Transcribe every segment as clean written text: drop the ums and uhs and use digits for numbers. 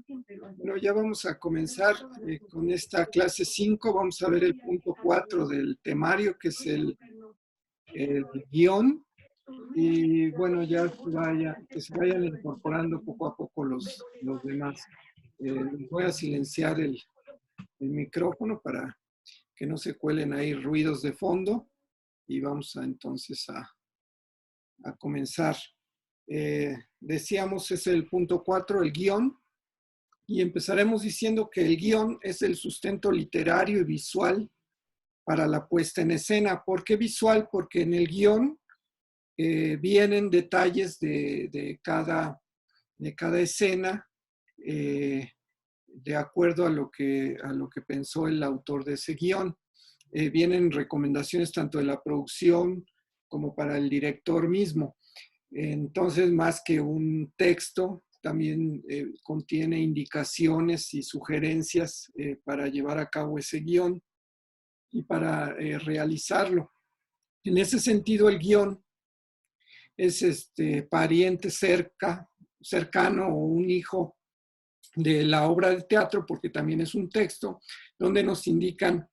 Bueno, ya vamos a comenzar con esta clase 5. Vamos a ver el punto 4 del temario, que es el guión. Y bueno, que se vayan incorporando poco a poco los demás. Voy a silenciar el micrófono para que no se cuelen ahí ruidos de fondo. Y vamos entonces a comenzar. Decíamos, es el punto 4, el guión. Y empezaremos diciendo que el guión es el sustento literario y visual para la puesta en escena. ¿Por qué visual? Porque en el guión vienen detalles de cada escena de acuerdo a lo que pensó el autor de ese guión. Vienen recomendaciones tanto de la producción como para el director mismo. Entonces, más que un texto, también contiene indicaciones y sugerencias para llevar a cabo ese guión y para realizarlo. En ese sentido, el guión es pariente cercano o un hijo de la obra de teatro, porque también es un texto donde nos indican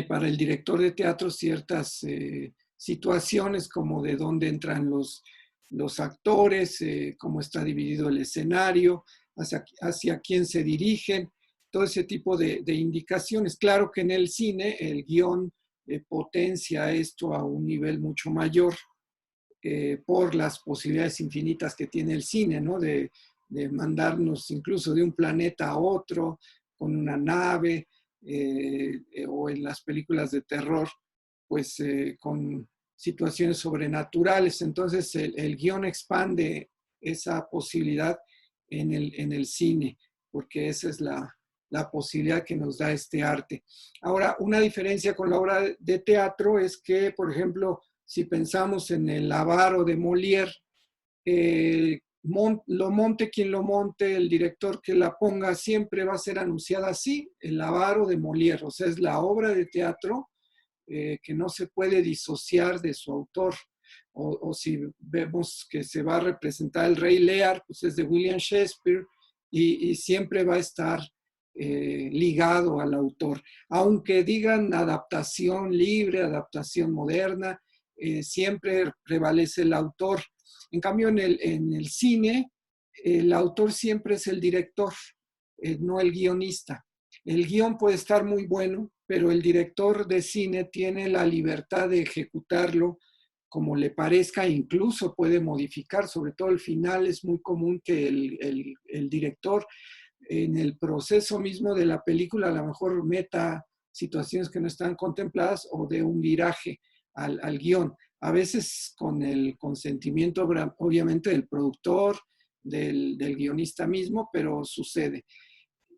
para el director de teatro ciertas situaciones, como de dónde entran los actores, cómo está dividido el escenario, hacia quién se dirigen, todo ese tipo de indicaciones. Claro que en el cine el guión potencia esto a un nivel mucho mayor por las posibilidades infinitas que tiene el cine, ¿no? De mandarnos incluso de un planeta a otro con una nave, o en las películas de terror, pues con situaciones sobrenaturales. Entonces el guión expande esa posibilidad en el cine, porque esa es la posibilidad que nos da este arte. Ahora, una diferencia con la obra de teatro es que, por ejemplo, si pensamos en el Avaro de Molière, lo monte quien lo monte, el director que la ponga, siempre va a ser anunciada así, el Avaro de Molière. O sea, es la obra de teatro que no se puede disociar de su autor. O si vemos que se va a representar el Rey Lear, pues es de William Shakespeare y siempre va a estar ligado al autor. Aunque digan adaptación libre, adaptación moderna, siempre prevalece el autor. En cambio, en el cine, el autor siempre es el director, no el guionista. El guión puede estar muy bueno, pero el director de cine tiene la libertad de ejecutarlo como le parezca, incluso puede modificar, sobre todo el final. Es muy común que el director en el proceso mismo de la película a lo mejor meta situaciones que no están contempladas o de un viraje al guión. A veces con el consentimiento obviamente del productor, del guionista mismo, pero sucede.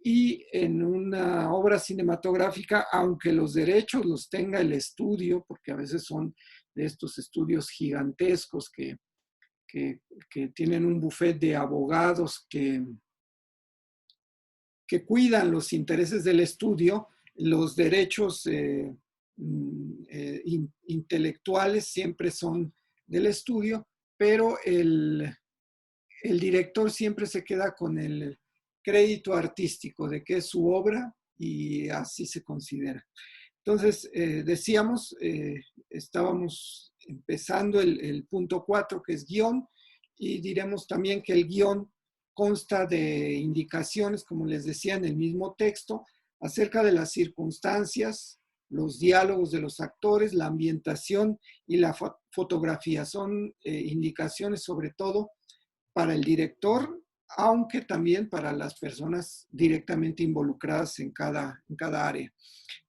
Y en una obra cinematográfica, aunque los derechos los tenga el estudio, porque a veces son de estos estudios gigantescos que tienen un buffet de abogados que cuidan los intereses del estudio, los derechos intelectuales siempre son del estudio, pero el director siempre se queda con el crédito artístico de que es su obra y así se considera. Entonces, decíamos, estábamos empezando el punto 4, que es guión, y diremos también que el guión consta de indicaciones, como les decía, en el mismo texto, acerca de las circunstancias, los diálogos de los actores, la ambientación y la fotografía. Son indicaciones sobre todo para el director, aunque también para las personas directamente involucradas en cada área.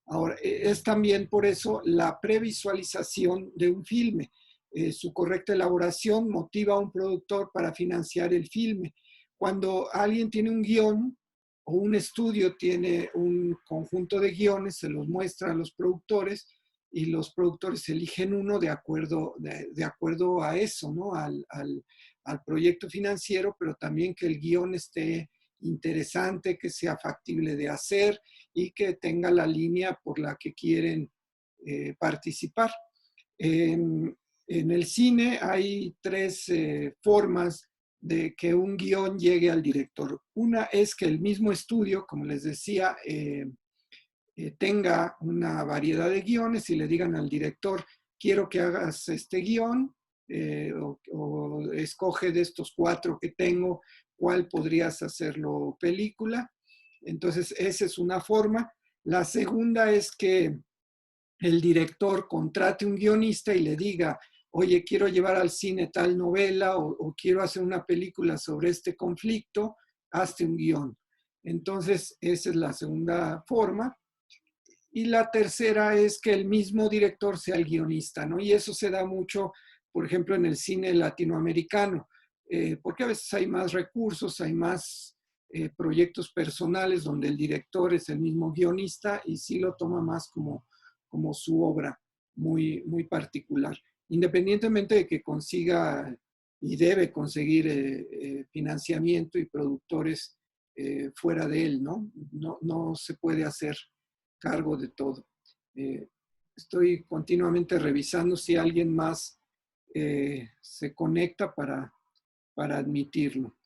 Ahora, es también por eso la previsualización de un filme. Su correcta elaboración motiva a un productor para financiar el filme. Cuando alguien tiene un guión o un estudio tiene un conjunto de guiones, se los muestra a los productores y los productores eligen uno de acuerdo a eso, ¿no? Al proyecto financiero, pero también que el guión esté interesante, que sea factible de hacer y que tenga la línea por la que quieren participar. En el cine hay tres formas de que un guión llegue al director. Una es que el mismo estudio, como les decía, tenga una variedad de guiones y le digan al director, quiero que hagas este guión, o escoge de estos 4 que tengo, cuál podrías hacerlo película. Entonces, esa es una forma. La segunda es que el director contrate un guionista y le diga, oye, quiero llevar al cine tal novela o quiero hacer una película sobre este conflicto, hazte un guión. Entonces, esa es la segunda forma. Y la tercera es que el mismo director sea el guionista, ¿no? Y eso se da mucho, por ejemplo, en el cine latinoamericano, porque a veces hay más recursos, hay más proyectos personales donde el director es el mismo guionista y sí lo toma más como su obra muy, muy particular, independientemente de que consiga y debe conseguir financiamiento y productores fuera de él, ¿no? No se puede hacer cargo de todo. Estoy continuamente revisando si alguien más se conecta para admitirlo.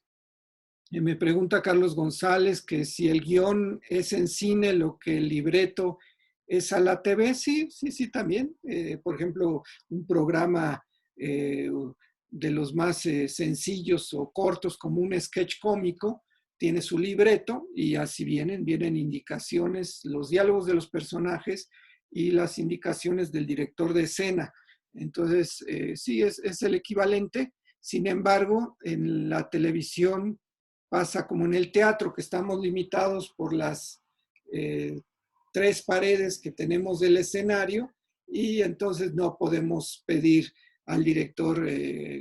Me pregunta Carlos González que si el guión es en cine lo que el libreto es a la TV. Sí, sí, sí, también. Por ejemplo, un programa de los más sencillos o cortos como un sketch cómico tiene su libreto y así vienen indicaciones, los diálogos de los personajes y las indicaciones del director de escena. Entonces, sí, es el equivalente. Sin embargo, en la televisión pasa como en el teatro, que estamos limitados por las 3 paredes que tenemos del escenario y entonces no podemos pedir al director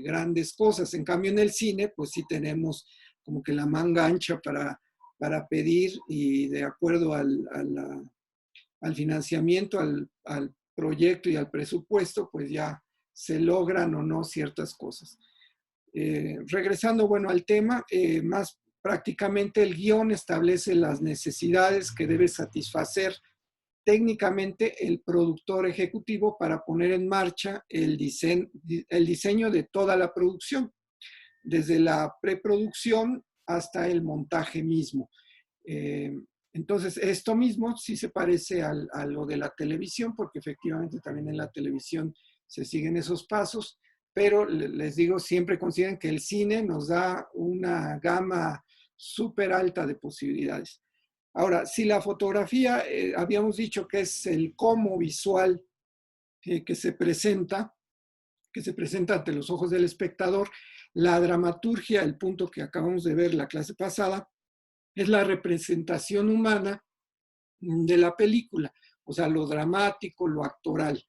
grandes cosas. En cambio, en el cine, pues sí tenemos como que la manga ancha para pedir y de acuerdo al financiamiento, al proyecto y al presupuesto, pues ya se logran o no ciertas cosas. Regresando, bueno, al tema, más prácticamente el guión establece las necesidades que debe satisfacer técnicamente el productor ejecutivo para poner en marcha el diseño de toda la producción, desde la preproducción hasta el montaje mismo. Entonces, esto mismo sí se parece a lo de la televisión, porque efectivamente también en la televisión se siguen esos pasos, pero les digo, siempre consideren que el cine nos da una gama súper alta de posibilidades. Ahora, si la fotografía, habíamos dicho que es el cómo visual que se presenta, ante los ojos del espectador, la dramaturgia, el punto que acabamos de ver la clase pasada, es la representación humana de la película, o sea, lo dramático, lo actoral.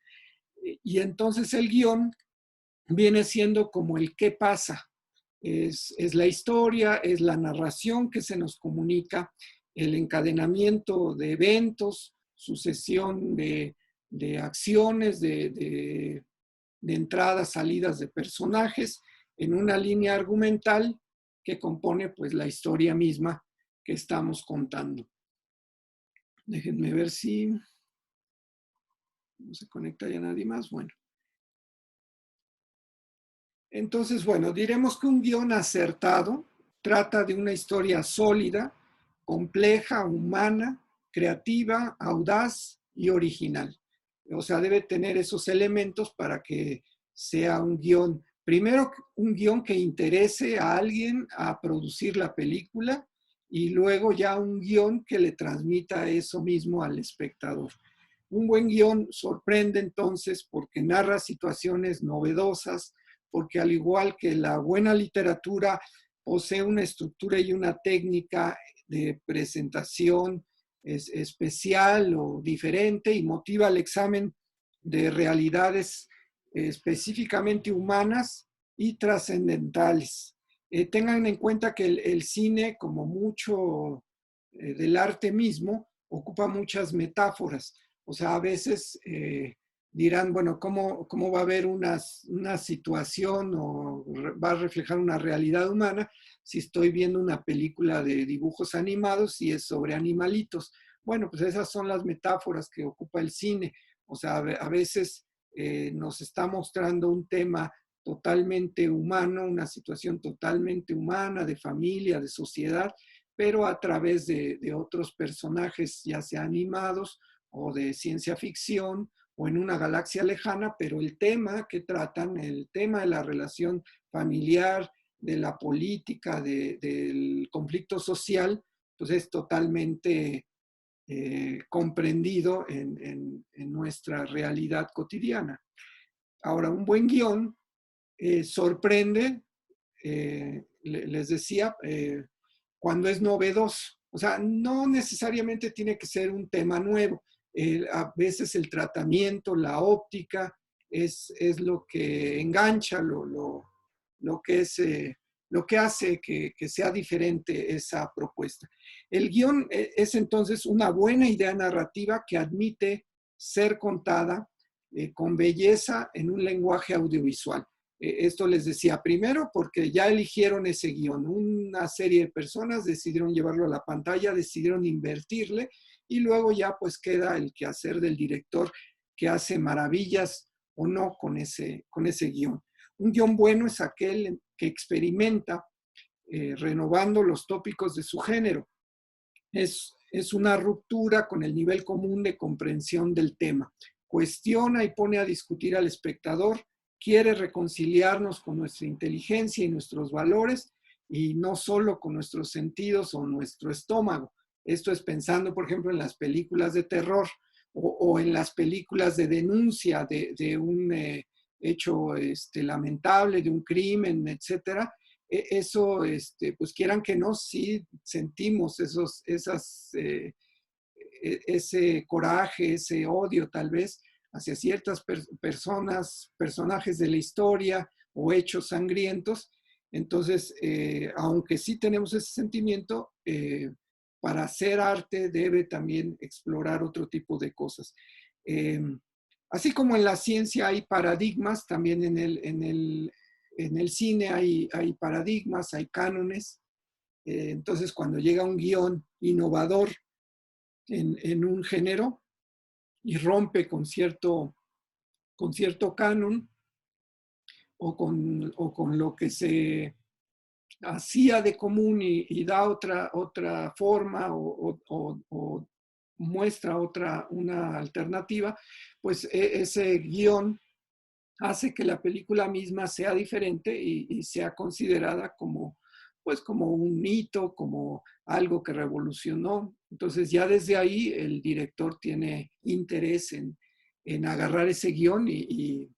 Y entonces el guión viene siendo como el qué pasa. Es la historia, es la narración que se nos comunica, el encadenamiento de eventos, sucesión de acciones, de entradas, salidas de personajes en una línea argumental que compone pues la historia misma que estamos contando. Déjenme ver si no se conecta ya nadie más. Bueno. Entonces, bueno, diremos que un guión acertado trata de una historia sólida, compleja, humana, creativa, audaz y original. O sea, debe tener esos elementos para que sea un guión, primero un guión que interese a alguien a producir la película y luego ya un guión que le transmita eso mismo al espectador. Un buen guión sorprende entonces porque narra situaciones novedosas, porque al igual que la buena literatura posee una estructura y una técnica de presentación especial o diferente y motiva el examen de realidades específicamente humanas y trascendentales. Tengan en cuenta que el cine, como mucho del arte mismo, ocupa muchas metáforas. O sea, a veces dirán, bueno, ¿cómo va a haber una situación o va a reflejar una realidad humana si estoy viendo una película de dibujos animados y es sobre animalitos? Bueno, pues esas son las metáforas que ocupa el cine. O sea, a veces nos está mostrando un tema totalmente humano, una situación totalmente humana, de familia, de sociedad, pero a través de otros personajes, ya sea animados o de ciencia ficción o en una galaxia lejana, pero el tema que tratan, el tema de la relación familiar, de la política, del conflicto social, pues es totalmente comprendido en nuestra realidad cotidiana. Ahora, un buen guión sorprende, les decía, cuando es novedoso. O sea, no necesariamente tiene que ser un tema nuevo. A veces el tratamiento, la óptica, es lo que engancha, lo que es, lo que hace que sea diferente esa propuesta. El guión es entonces una buena idea narrativa que admite ser contada con belleza en un lenguaje audiovisual. Esto les decía primero porque ya eligieron ese guión. Una serie de personas decidieron llevarlo a la pantalla, decidieron invertirle y luego ya pues queda el quehacer del director que hace maravillas o no con ese guión. Un guión bueno es aquel que experimenta renovando los tópicos de su género. Es una ruptura con el nivel común de comprensión del tema. Cuestiona y pone a discutir al espectador, quiere reconciliarnos con nuestra inteligencia y nuestros valores y no solo con nuestros sentidos o nuestro estómago. Esto es pensando, por ejemplo, en las películas de terror o en las películas de denuncia de un hecho lamentable, de un crimen, etcétera. Eso, pues quieran que no, sí sentimos ese coraje, ese odio tal vez hacia ciertas personas, personajes de la historia o hechos sangrientos. Entonces, aunque sí tenemos ese sentimiento, para hacer arte debe también explorar otro tipo de cosas. Así como en la ciencia hay paradigmas, también en el cine hay paradigmas, hay cánones. Entonces, cuando llega un guión innovador en un género y rompe con cierto canon o con lo que se hacía de común y da otra forma o muestra una alternativa, pues ese guión hace que la película misma sea diferente y sea considerada como, pues, como un hito, como algo que revolucionó. Entonces ya desde ahí el director tiene interés en agarrar ese guión y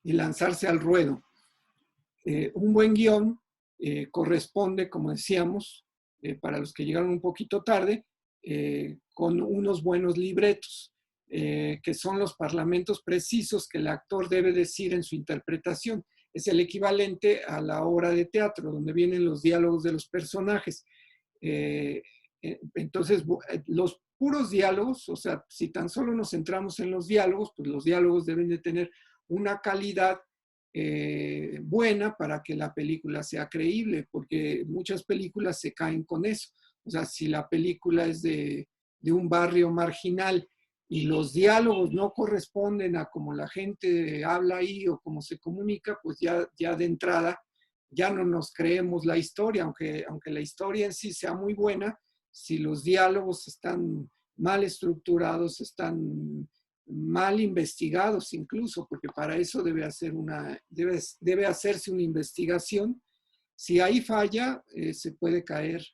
lanzarse al ruedo. Un buen guión corresponde, como decíamos, para los que llegaron un poquito tarde, con unos buenos libretos, que son los parlamentos precisos que el actor debe decir en su interpretación. Es el equivalente a la obra de teatro, donde vienen los diálogos de los personajes. Entonces, los puros diálogos, o sea, si tan solo nos centramos en los diálogos, pues los diálogos deben de tener una calidad buena para que la película sea creíble, porque muchas películas se caen con eso. O sea, si la película es de un barrio marginal y los diálogos no corresponden a cómo la gente habla ahí o cómo se comunica, pues ya de entrada ya no nos creemos la historia, aunque la historia en sí sea muy buena, si los diálogos están mal estructurados, están mal investigados incluso, porque para eso debe hacerse una investigación. Si ahí falla, se puede caer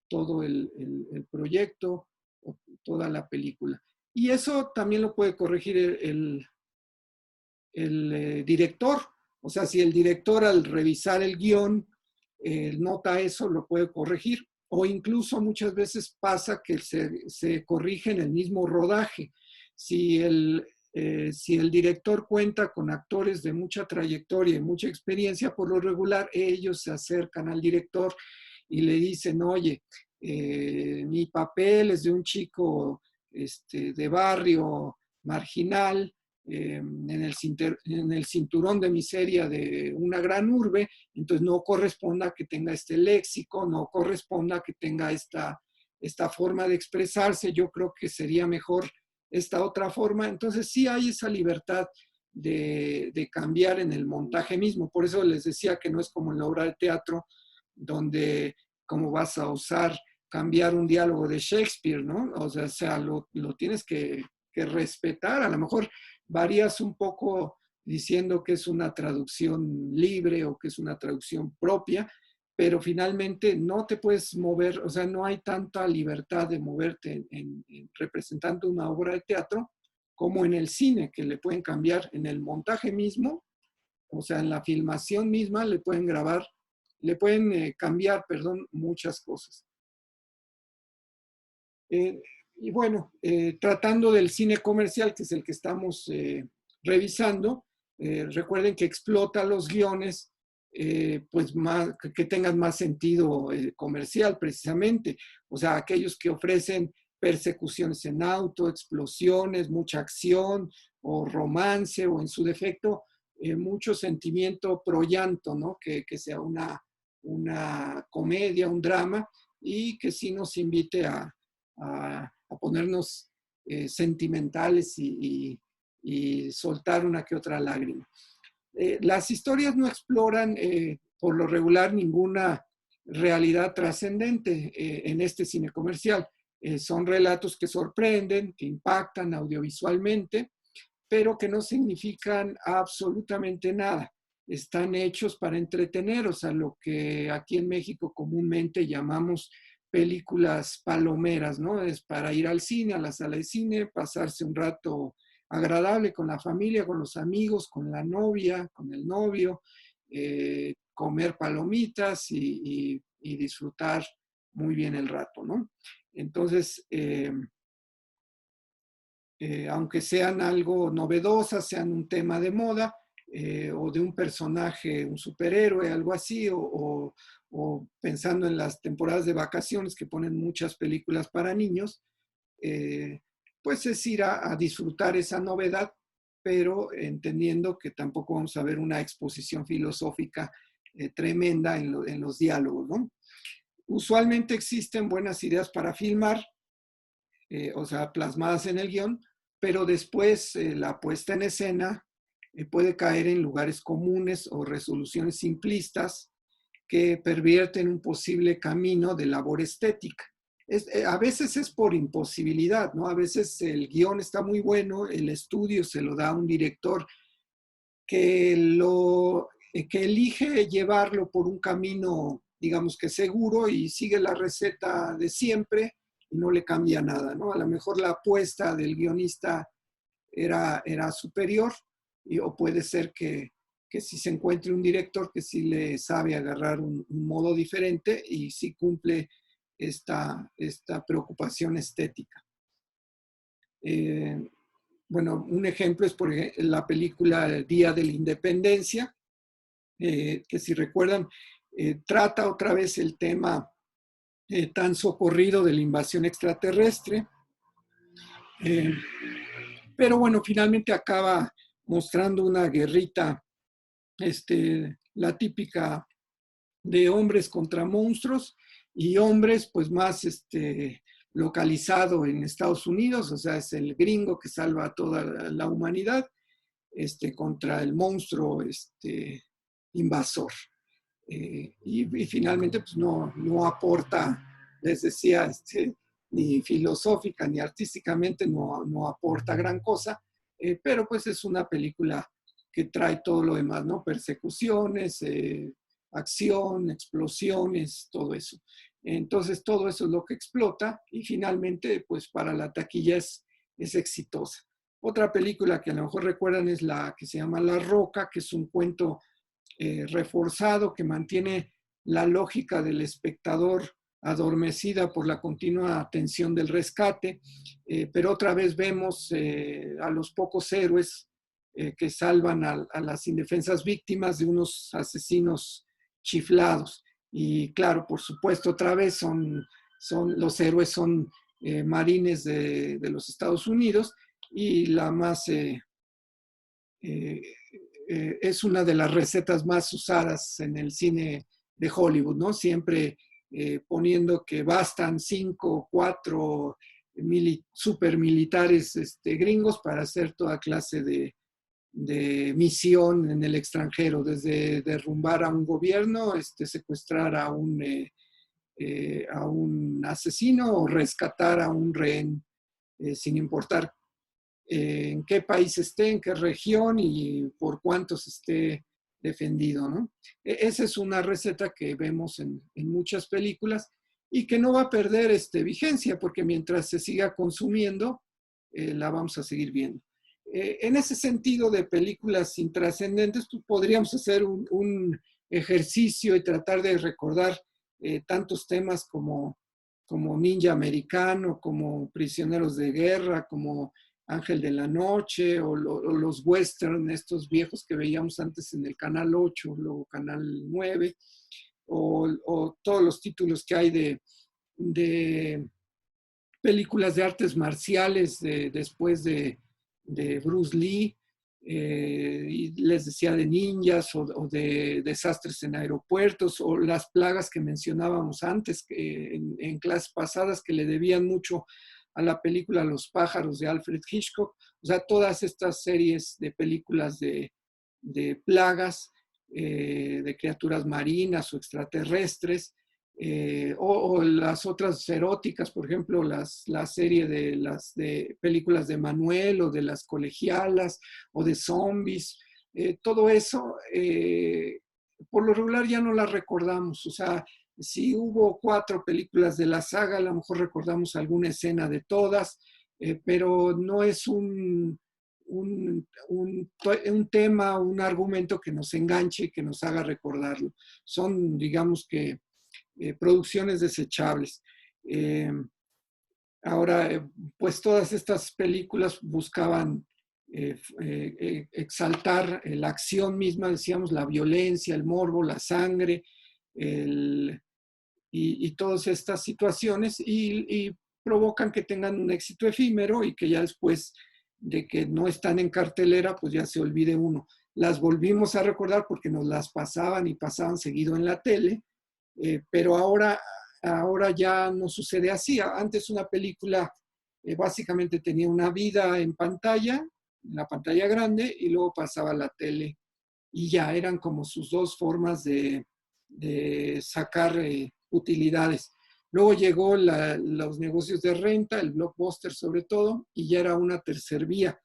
todo el proyecto o toda la película. Y eso también lo puede corregir el director. O sea, si el director al revisar el guión nota eso, lo puede corregir. O incluso muchas veces pasa que se corrige en el mismo rodaje. Si el director cuenta con actores de mucha trayectoria y mucha experiencia, por lo regular ellos se acercan al director y le dicen, oye, mi papel es de un chico de barrio marginal, en el cinturón de miseria de una gran urbe, entonces no corresponda que tenga este léxico, no corresponda que tenga esta forma de expresarse, yo creo que sería mejor esta otra forma. Entonces sí hay esa libertad de cambiar en el montaje mismo. Por eso les decía que no es como en la obra de teatro, donde como vas a usar cambiar un diálogo de Shakespeare, ¿no? O sea lo tienes que respetar. A lo mejor varías un poco diciendo que es una traducción libre o que es una traducción propia, pero finalmente no te puedes mover, o sea, no hay tanta libertad de moverte representando una obra de teatro como en el cine, que le pueden cambiar en el montaje mismo, o sea, en la filmación misma le pueden grabar, le pueden cambiar, perdón, muchas cosas. Y bueno, tratando del cine comercial, que es el que estamos revisando, recuerden que explota los guiones, pues más, que tengan más sentido comercial precisamente. O sea, aquellos que ofrecen persecuciones en auto, explosiones, mucha acción o romance o en su defecto mucho sentimiento pro llanto, ¿no? Que sea una comedia, un drama y que sí nos invite a ponernos sentimentales y soltar una que otra lágrima. Las historias no exploran por lo regular ninguna realidad trascendente en este cine comercial. Son relatos que sorprenden, que impactan audiovisualmente, pero que no significan absolutamente nada. Están hechos para entretener, o sea, lo que aquí en México comúnmente llamamos películas palomeras, ¿no? Es para ir al cine, a la sala de cine, pasarse un rato agradable con la familia, con los amigos, con la novia, con el novio, comer palomitas y disfrutar muy bien el rato, ¿no? Entonces, aunque sean algo novedosas, sean un tema de moda o de un personaje, un superhéroe, algo así, o pensando en las temporadas de vacaciones que ponen muchas películas para niños, pues es ir a disfrutar esa novedad, pero entendiendo que tampoco vamos a ver una exposición filosófica tremenda en los diálogos, ¿no? Usualmente existen buenas ideas para filmar, o sea, plasmadas en el guión, pero después la puesta en escena puede caer en lugares comunes o resoluciones simplistas que pervierten un posible camino de labor estética. A veces es por imposibilidad, ¿no? A veces el guión está muy bueno, el estudio se lo da a un director que elige llevarlo por un camino, digamos que seguro y sigue la receta de siempre y no le cambia nada, ¿no? A lo mejor la apuesta del guionista era superior o puede ser que si se encuentre un director que sí le sabe agarrar un modo diferente y sí cumple esta preocupación estética. Bueno, un ejemplo es por ejemplo, la película Día de la Independencia, que si recuerdan, trata otra vez el tema tan socorrido de la invasión extraterrestre, pero bueno, finalmente acaba mostrando una guerrita, la típica de hombres contra monstruos y hombres pues más localizado en Estados Unidos, o sea, es el gringo que salva a toda la humanidad contra el monstruo invasor. Y finalmente pues no aporta, les decía, ni filosófica ni artísticamente no aporta gran cosa, pero pues es una película que trae todo lo demás, ¿no? Persecuciones, acción, explosiones, todo eso. Entonces todo eso es lo que explota y finalmente pues para la taquilla es exitosa. Otra película que a lo mejor recuerdan es la que se llama La Roca, que es un cuento reforzado que mantiene la lógica del espectador adormecida por la continua atención del rescate, pero otra vez vemos a los pocos héroes que salvan a las indefensas víctimas de unos asesinos chiflados. Y claro, por supuesto, otra vez los héroes son marines de los Estados Unidos y la más es una de las recetas más usadas en el cine de Hollywood, ¿no? Siempre poniendo que bastan 5 o 4 supermilitares gringos para hacer toda clase de misión en el extranjero, desde derrumbar a un gobierno, secuestrar a un asesino o rescatar a un rehén, sin importar en qué país esté, en qué región y por cuántos esté defendido, ¿no? Esa es una receta que vemos en muchas películas y que no va a perder vigencia, porque mientras se siga consumiendo, la vamos a seguir viendo. En ese sentido de películas intrascendentes, pues podríamos hacer un ejercicio y tratar de recordar tantos temas como Ninja Americano, como Prisioneros de Guerra, como Ángel de la Noche, o los western, estos viejos que veíamos antes en el Canal 8, luego Canal 9, o todos los títulos que hay de películas de artes marciales después de Bruce Lee, y les decía de ninjas o de desastres en aeropuertos, o las plagas que mencionábamos antes en clases pasadas, que le debían mucho a la película Los pájaros de Alfred Hitchcock. O sea, todas estas series de películas de plagas, de criaturas marinas o extraterrestres, o las otras eróticas, por ejemplo, la serie de películas de Manuel, o de las colegialas, o de zombies. Todo eso, por lo regular ya no las recordamos. O sea, si hubo 4 películas de la saga, a lo mejor recordamos alguna escena de todas, pero no es un tema, un argumento que nos enganche y que nos haga recordarlo. Son, digamos que, producciones desechables. Eh, Ahora, pues todas estas películas buscaban exaltar la acción misma, decíamos, la violencia, el morbo, la sangre, y todas estas situaciones, y provocan que tengan un éxito efímero y que ya después de que no están en cartelera, pues ya se olvide uno. Las volvimos a recordar porque nos las pasaban y pasaban seguido en la tele, pero ahora ya no sucede así. Antes una película básicamente tenía una vida en pantalla, en la pantalla grande, y luego pasaba a la tele, y ya eran como sus dos formas de sacar utilidades. Luego llegó los negocios de renta, el blockbuster sobre todo, y ya era una tercer vía.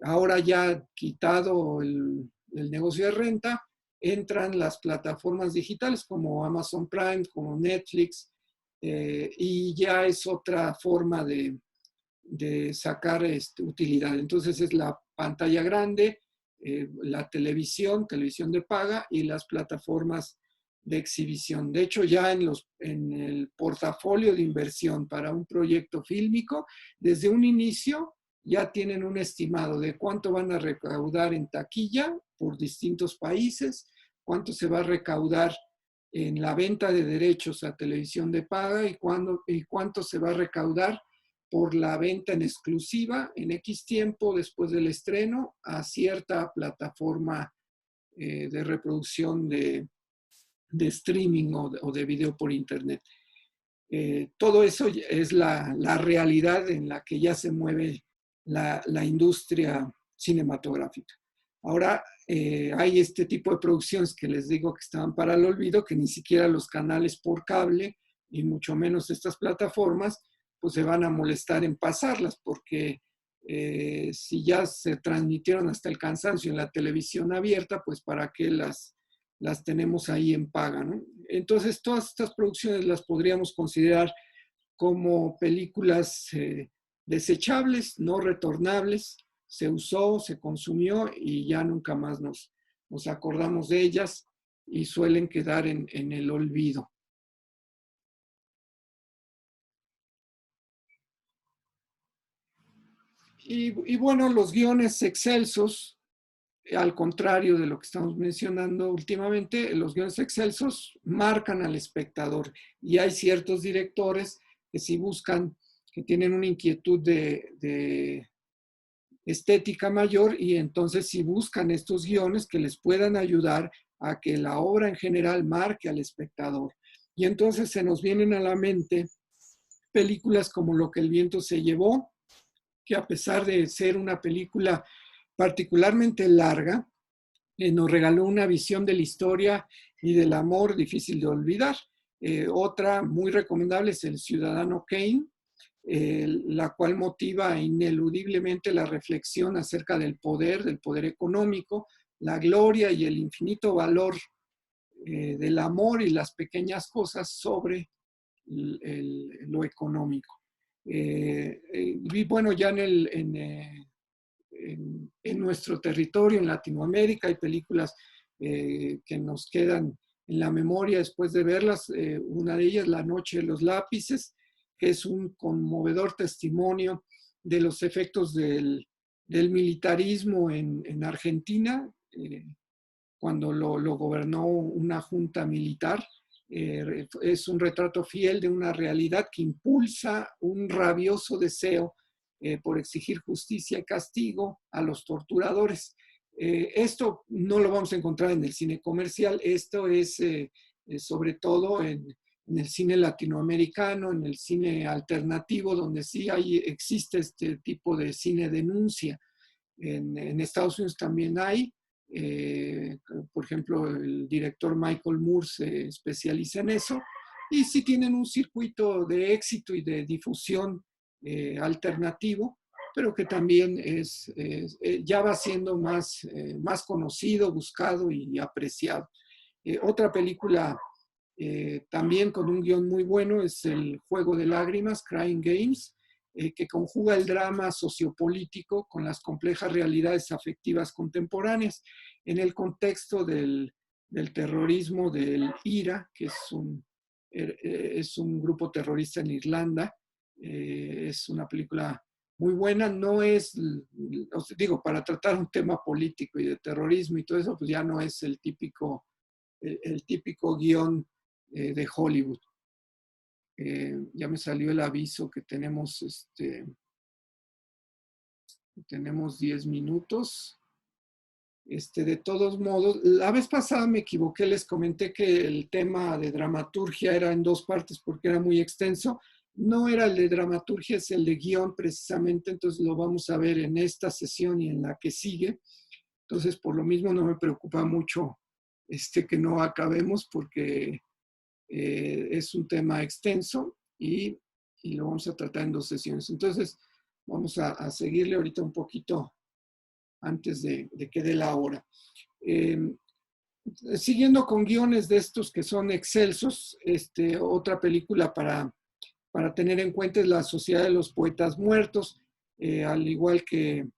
Ahora ya quitado el negocio de renta, entran las plataformas digitales como Amazon Prime, como Netflix, y ya es otra forma de sacar utilidad. Entonces es la pantalla grande, la televisión de paga, y las plataformas de exhibición. De hecho, ya en el portafolio de inversión para un proyecto fílmico, desde un inicio ya tienen un estimado de cuánto van a recaudar en taquilla por distintos países, cuánto se va a recaudar en la venta de derechos a televisión de paga, y cuánto se va a recaudar por la venta en exclusiva en X tiempo después del estreno a cierta plataforma de reproducción de streaming o de video por internet. Todo eso es la realidad en la que ya se mueve la industria cinematográfica. Ahora hay este tipo de producciones que les digo que estaban para el olvido, que ni siquiera los canales por cable, y mucho menos estas plataformas, pues se van a molestar en pasarlas, porque si ya se transmitieron hasta el cansancio en la televisión abierta, pues para qué las tenemos ahí en paga, ¿no? Entonces, todas estas producciones las podríamos considerar como películas desechables, no retornables. Se usó, se consumió y ya nunca más nos acordamos de ellas, y suelen quedar en el olvido. Y bueno, los guiones excelsos, al contrario de lo que estamos mencionando últimamente, los guiones excelsos marcan al espectador, y hay ciertos directores que si buscan, que tienen una inquietud de estética mayor, y entonces si buscan estos guiones que les puedan ayudar a que la obra en general marque al espectador. Y entonces se nos vienen a la mente películas como Lo que el viento se llevó, que a pesar de ser una película particularmente larga, nos regaló una visión de la historia y del amor difícil de olvidar. Otra muy recomendable es El Ciudadano Kane, la cual motiva ineludiblemente la reflexión acerca del poder económico, la gloria y el infinito valor del amor y las pequeñas cosas sobre lo económico. Y bueno, ya en nuestro territorio, en Latinoamérica, hay películas que nos quedan en la memoria después de verlas. Una de ellas, La Noche de los Lápices, que es un conmovedor testimonio de los efectos del militarismo en Argentina, cuando lo gobernó una junta militar. Es un retrato fiel de una realidad que impulsa un rabioso deseo por exigir justicia y castigo a los torturadores. Esto no lo vamos a encontrar en el cine comercial, esto es sobre todo en el cine latinoamericano, en el cine alternativo, donde sí existe este tipo de cine denuncia. En Estados Unidos también hay. Por ejemplo, el director Michael Moore se especializa en eso, y sí tienen un circuito de éxito y de difusión alternativo, pero que también ya va siendo más conocido, buscado y apreciado. Otra película también con un guión muy bueno es El Juego de Lágrimas, Crying Games, que conjuga el drama sociopolítico con las complejas realidades afectivas contemporáneas en el contexto del terrorismo del IRA, que es un grupo terrorista en Irlanda. Es una película muy buena. No es, os digo, para tratar un tema político y de terrorismo y todo eso, pues ya no es el típico guión de Hollywood. Ya me salió el aviso que tenemos 10 minutos. De todos modos, la vez pasada me equivoqué, les comenté que el tema de dramaturgia era en 2 partes porque era muy extenso. No era el de dramaturgia, es el de guión precisamente, entonces lo vamos a ver en esta sesión y en la que sigue. Entonces, por lo mismo no me preocupa mucho que no acabemos, porque es un tema extenso y lo vamos a tratar en 2 sesiones. Entonces, vamos a seguirle ahorita un poquito antes de que dé la hora. Siguiendo con guiones de estos que son excelsos, otra película para tener en cuenta es La Sociedad de los Poetas Muertos. Al igual que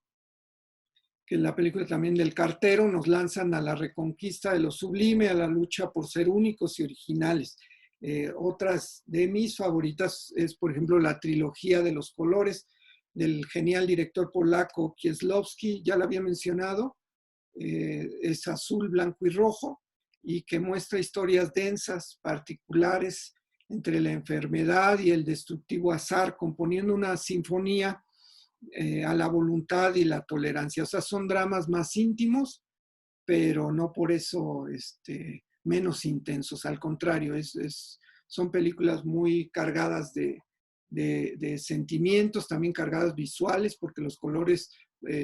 la película también del Cartero, nos lanzan a la reconquista de lo sublime, a la lucha por ser únicos y originales. Otras de mis favoritas es, por ejemplo, la trilogía de los colores del genial director polaco Kieslowski, ya la había mencionado. Es azul, blanco y rojo, y que muestra historias densas, particulares, entre la enfermedad y el destructivo azar, componiendo una sinfonía a la voluntad y la tolerancia. O sea, son dramas más íntimos, pero no por eso menos intensos. Al contrario, son películas muy cargadas de sentimientos, también cargadas visuales, porque los colores,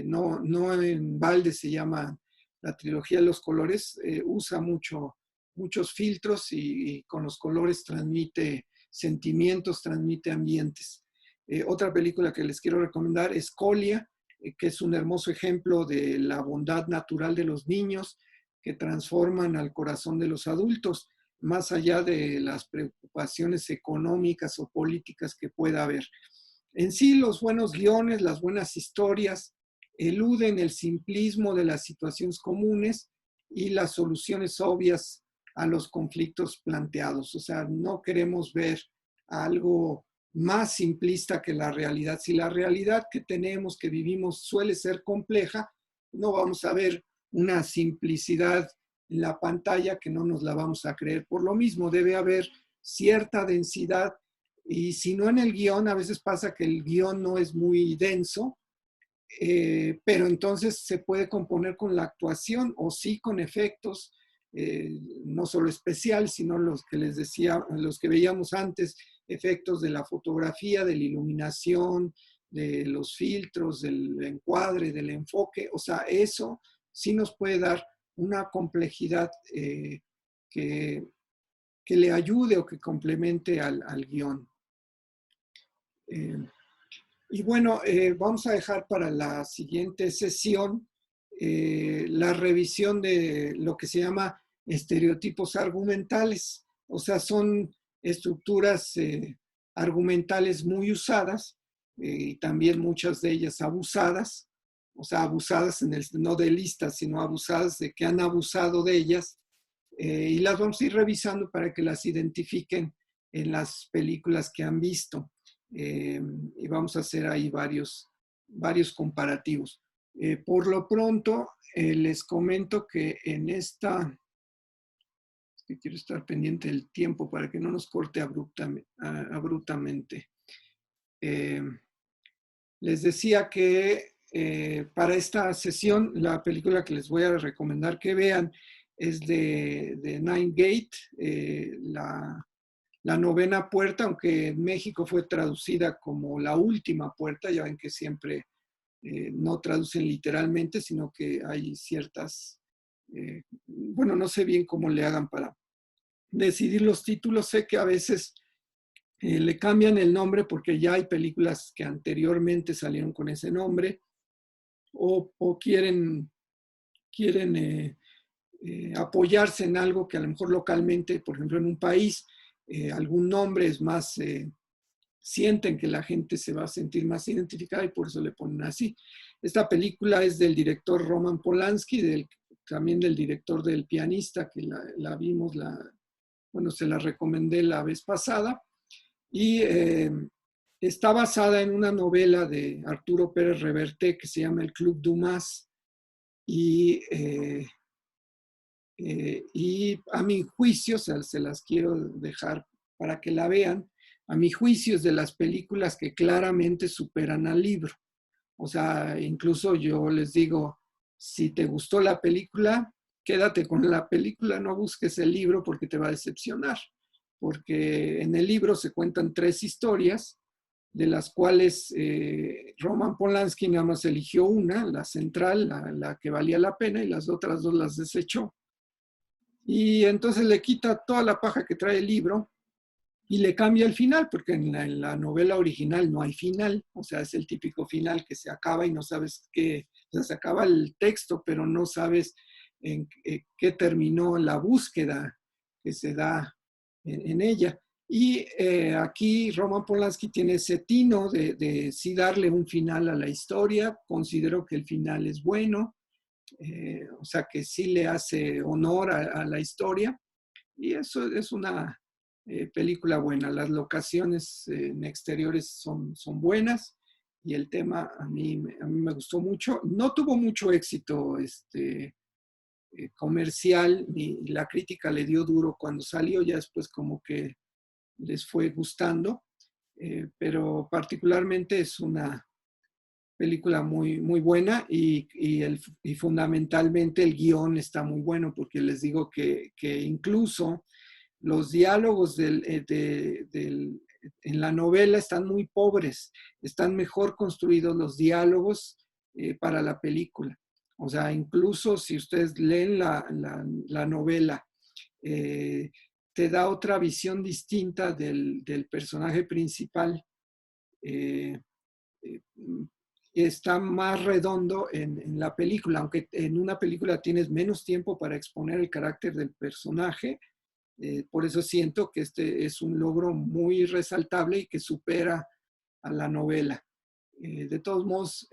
no en balde se llama la trilogía de los colores, usa muchos filtros y con los colores transmite sentimientos, transmite ambientes. Otra película que les quiero recomendar es Colia, que es un hermoso ejemplo de la bondad natural de los niños que transforman al corazón de los adultos, más allá de las preocupaciones económicas o políticas que pueda haber. En sí, los buenos guiones, las buenas historias, eluden el simplismo de las situaciones comunes y las soluciones obvias a los conflictos planteados. O sea, no queremos ver algo más simplista que la realidad. Si la realidad que tenemos, que vivimos, suele ser compleja, no vamos a ver una simplicidad en la pantalla que no nos la vamos a creer. Por lo mismo, debe haber cierta densidad, y si no en el guión, a veces pasa que el guión no es muy denso, pero entonces se puede componer con la actuación o sí con efectos, no solo especial, sino los que les decía, los que veíamos antes, efectos de la fotografía, de la iluminación, de los filtros, del encuadre, del enfoque. O sea, eso sí nos puede dar una complejidad que, que le ayude o que complemente al guión. Y bueno, vamos a dejar para la siguiente sesión la revisión de lo que se llama estereotipos argumentales. O sea, son estructuras argumentales muy usadas y también muchas de ellas abusadas. O sea, abusadas no de listas, sino abusadas de que han abusado de ellas. Y las vamos a ir revisando para que las identifiquen en las películas que han visto. Y vamos a hacer ahí varios comparativos. Por lo pronto, les comento que en esta, que quiero estar pendiente del tiempo para que no nos corte abruptamente. Les decía que para esta sesión, la película que les voy a recomendar que vean es de Nine Gate, la novena puerta, aunque en México fue traducida como la última puerta. Ya ven que siempre no traducen literalmente, sino que hay ciertas, bueno, no sé bien cómo le hagan para decidir los títulos. Sé que a veces le cambian el nombre porque ya hay películas que anteriormente salieron con ese nombre, o quieren apoyarse en algo que a lo mejor localmente, por ejemplo, en un país, algún nombre es más, sienten que la gente se va a sentir más identificada y por eso le ponen así. Esta película es del director Roman Polanski, también del director del Pianista, que la vimos, bueno, se la recomendé la vez pasada, y está basada en una novela de Arturo Pérez Reverte que se llama El Club Dumas, y a mi juicio, o sea, se las quiero dejar para que la vean, a mi juicio es de las películas que claramente superan al libro. O sea, incluso yo les digo, si te gustó la película, quédate con la película, no busques el libro porque te va a decepcionar. Porque en el libro se cuentan 3 historias, de las cuales Roman Polanski nada más eligió una, la central, la que valía la pena, y las otras 2 las desechó. Y entonces le quita toda la paja que trae el libro y le cambia el final, porque en la novela original no hay final. O sea, es el típico final que se acaba y no sabes qué, o sea, se acaba el texto, pero no sabes en qué terminó la búsqueda que se da en ella. Y aquí Roman Polanski tiene ese tino de sí darle un final a la historia. Considero que el final es bueno, o sea que sí le hace honor a la historia, y eso es una película buena. Las locaciones en exteriores son buenas, y el tema a mí me gustó mucho. No tuvo mucho éxito comercial, ni la crítica le dio duro cuando salió, ya después como que les fue gustando, pero particularmente es una película muy, muy buena, y fundamentalmente el guión está muy bueno, porque les digo que incluso los diálogos en la novela están muy pobres, están mejor construidos los diálogos para la película. O sea, incluso si ustedes leen la novela, eh, te da otra visión distinta del personaje principal. Eh, eh, está más redondo en la película, aunque en una película tienes menos tiempo para exponer el carácter del personaje. Por eso siento que este es un logro muy resaltable y que supera a la novela. De todos modos,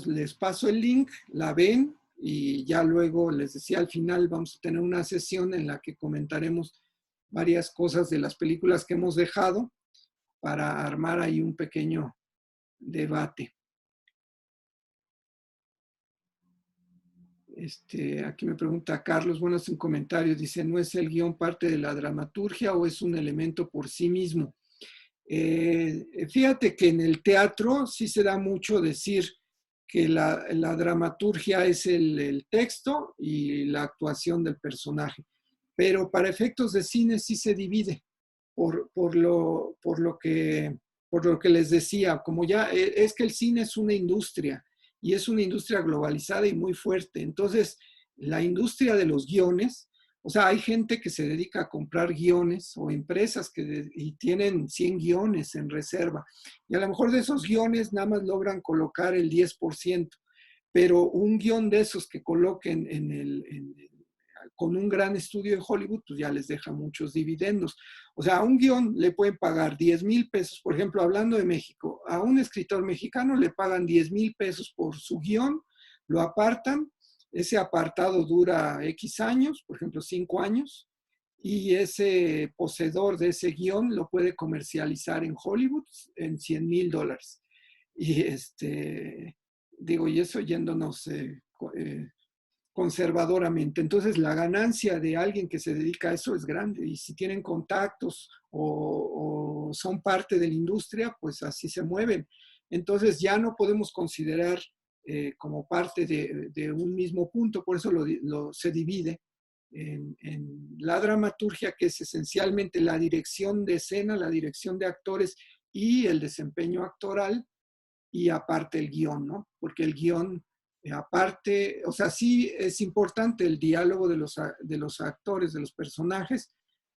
les paso el link, la ven, y ya luego les decía, al final vamos a tener una sesión en la que comentaremos varias cosas de las películas que hemos dejado para armar ahí un pequeño debate. Aquí me pregunta Carlos, bueno, es un comentario, dice, ¿no es el guión parte de la dramaturgia o es un elemento por sí mismo? Fíjate que en el teatro sí se da mucho decir que la dramaturgia es el texto y la actuación del personaje, pero para efectos de cine sí se divide por lo que por lo que les decía, como ya es que el cine es una industria y es una industria globalizada y muy fuerte. Entonces, la industria de los guiones, o sea, hay gente que se dedica a comprar guiones o empresas y tienen 100 guiones en reserva. Y a lo mejor de esos guiones nada más logran colocar el 10%, pero un guión de esos que coloquen con un gran estudio de Hollywood, pues ya les deja muchos dividendos. O sea, a un guión le pueden pagar 10,000 pesos, por ejemplo, hablando de México, a un escritor mexicano le pagan 10,000 pesos por su guión, lo apartan, ese apartado dura X años, por ejemplo, 5 años, y ese poseedor de ese guión lo puede comercializar en Hollywood en $100,000. Y digo, y eso yéndonos conservadoramente. Entonces, la ganancia de alguien que se dedica a eso es grande. Y si tienen contactos o son parte de la industria, pues así se mueven. Entonces, ya no podemos considerar como parte de un mismo punto, por eso se divide en la dramaturgia, que es esencialmente la dirección de escena, la dirección de actores y el desempeño actoral, y aparte el guión, ¿no? Porque el guión, aparte, o sea, sí es importante el diálogo de los actores, de los personajes,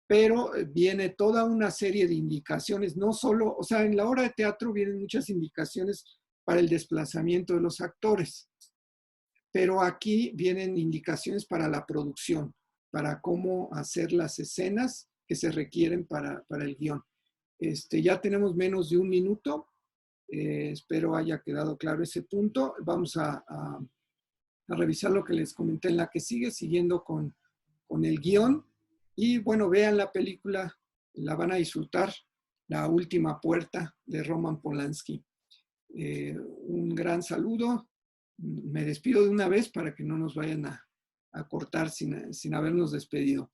pero viene toda una serie de indicaciones, no solo, o sea, en la obra de teatro vienen muchas indicaciones para el desplazamiento de los actores, pero aquí vienen indicaciones para la producción, para cómo hacer las escenas que se requieren para el guión. Ya tenemos menos de un minuto. Espero haya quedado claro ese punto. Vamos a revisar lo que les comenté en la que sigue, siguiendo con el guión. Y bueno, vean la película, la van a disfrutar. La última puerta, de Roman Polanski. Un gran saludo. Me despido de una vez para que no nos vayan a cortar sin habernos despedido.